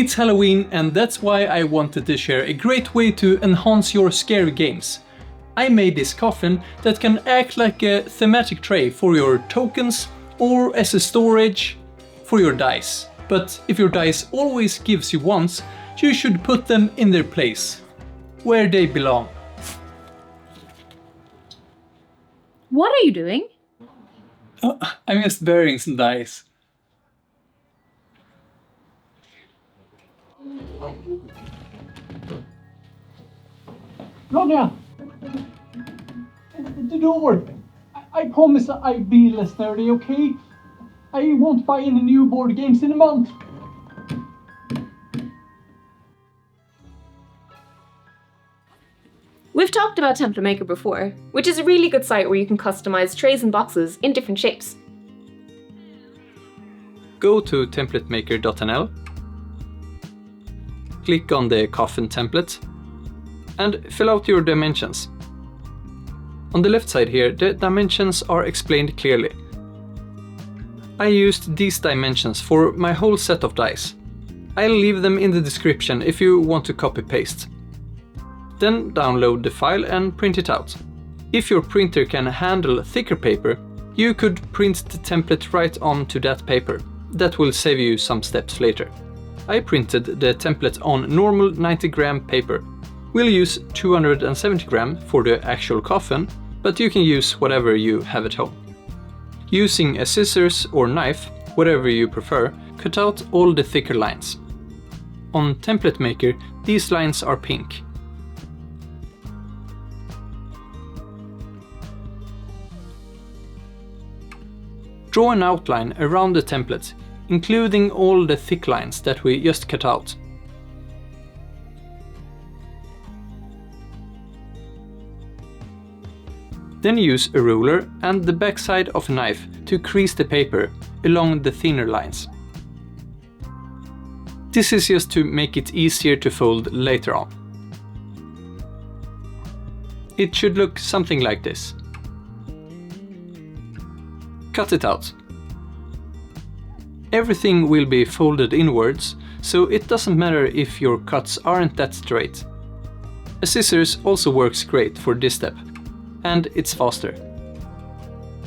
It's Halloween, and that's why I wanted to share a great way to enhance your scary games. I made this coffin that can act like a thematic tray for your tokens or as a storage for your dice. But if your dice always gives you ones, you should put them in their place, where they belong. What are you doing? Oh, I'm just burying some dice. Ronja! The door! I promise I'll be less nerdy, okay? I won't buy any new board games in a month. We've talked about Template Maker before, which is a really good site where you can customize trays and boxes in different shapes. Go to templatemaker.nl, click on the Coffin template, and fill out your dimensions. On the left side here, the dimensions are explained clearly. I used these dimensions for my whole set of dice. I'll leave them in the description if you want to copy-paste. Then download the file and print it out. If your printer can handle thicker paper, you could print the template right onto that paper. That will save you some steps later. I printed the template on normal 90 gram paper. We'll use 270 gram for the actual coffin, but you can use whatever you have at home. Using a scissors or knife, whatever you prefer, cut out all the thicker lines. On Template Maker, these lines are pink. Draw an outline around the template, including all the thick lines that we just cut out. Then use a ruler and the backside of a knife to crease the paper along the thinner lines. This is just to make it easier to fold later on. It should look something like this. Cut it out. Everything will be folded inwards, so it doesn't matter if your cuts aren't that straight. A scissors also works great for this step, and it's faster.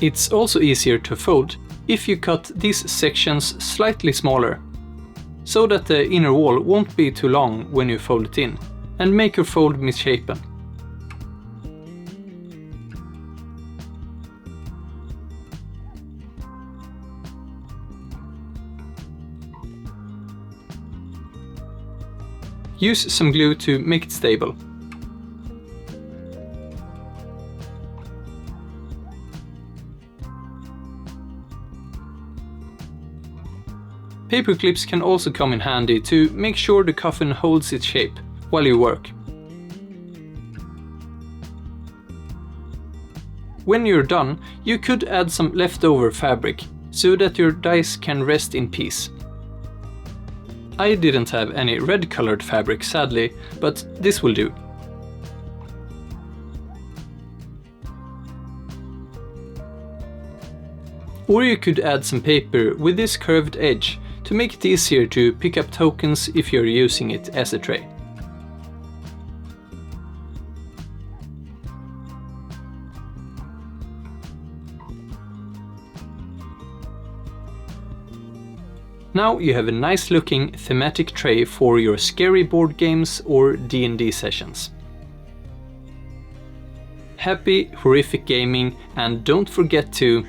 It's also easier to fold if you cut these sections slightly smaller, so that the inner wall won't be too long when you fold it in, and make your fold misshapen. Use some glue to make it stable. Paper clips can also come in handy to make sure the coffin holds its shape while you work. When you're done, you could add some leftover fabric so that your dice can rest in peace. I didn't have any red colored fabric sadly, but this will do. Or you could add some paper with this curved edge to make it easier to pick up tokens if you're using it as a tray. Now you have a nice looking thematic tray for your scary board games or D&D sessions. Happy horrific gaming, and don't forget to